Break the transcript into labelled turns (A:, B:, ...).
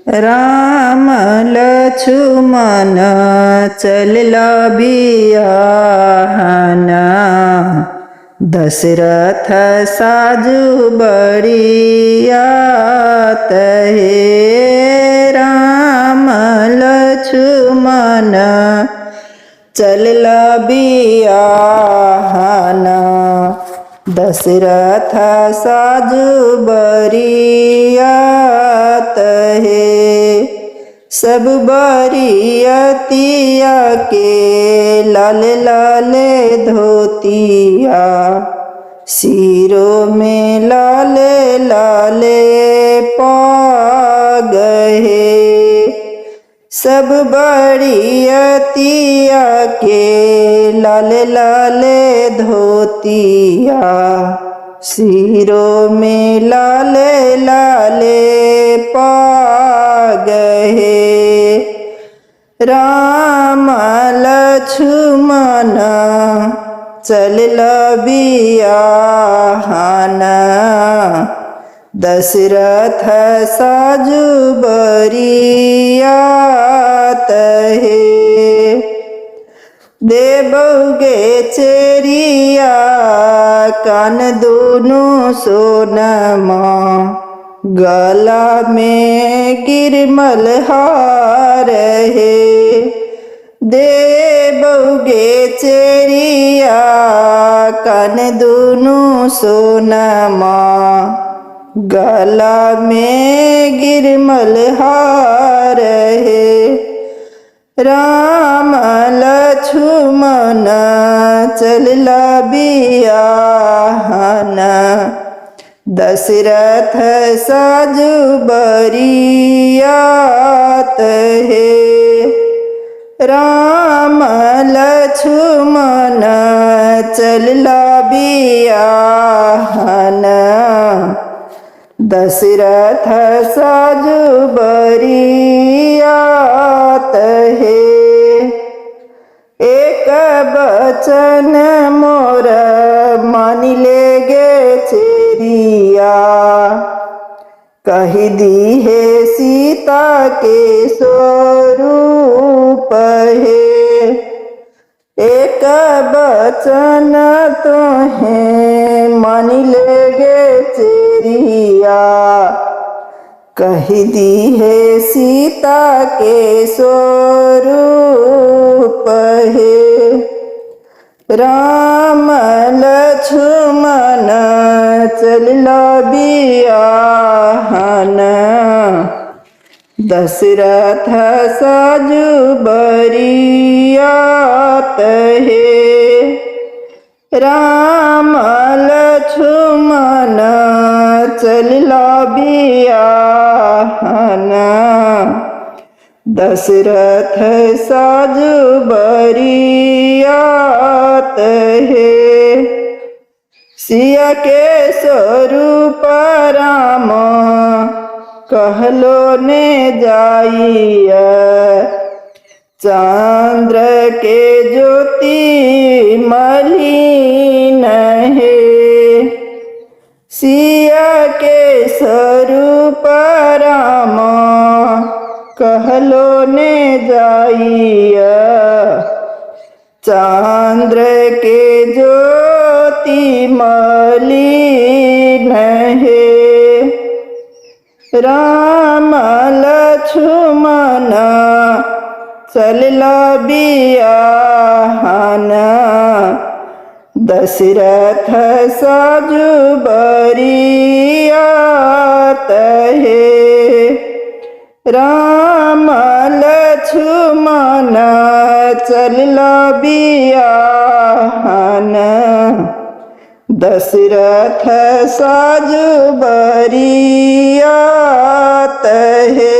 A: राम लक्ष्मण चलला बियाहना, दशरथ साजू बड़ियात हे। राम लक्ष्मण चलला बियाहना, दशरथ साजू बरियात हे। सब बरियतिया के लाल लाल धोतिया, सिरों में लाल लाल पाग है। सब बरियतिया के लाल लाल धोतिया, सिरों में लाल लाल पाग है। राम लक्ष्मण चलला बियाहना, दशरथ साजू बरियात हे। देवगे चेरिया कान दोनों सोनमा, गला में गिरमल हार है। देवगे चेरिया कान दोनों सोनमा, गला में गिरमल हार है। राम लक्ष्मण चलला बियाहना, दशरथ साजू बरियात हे। राम लक्ष्मण चलला बियाहना, दशरथ साजू बरियात हे। एक बचन मोर मानी लेगे चेरिया, कही दी है सीता के स्वरूप है। एक बचन तुम्हें मानी लेगे चेरिया, कही दी है सीता के स्वरूप है। राम लक्ष्मण चलला बियाहना, दशरथ साजू बरियात हे। राम लक्ष्मण चलला बियाहना, दशरथ साजू बरियात हे। सिया के स्वरूप राम कहलो ने जाइया, चंद्र के ज्योति मलिन है। सिया के स्वरूप राम कहलो ने जाइया, चंद्र के ज्योति मलिन है। राम लक्ष्मण चलला बियाहना, दशरथ साजू बरियात हे। राम लक्ष्मण चलला बियाहना, दशरथ साजू बरियात हे।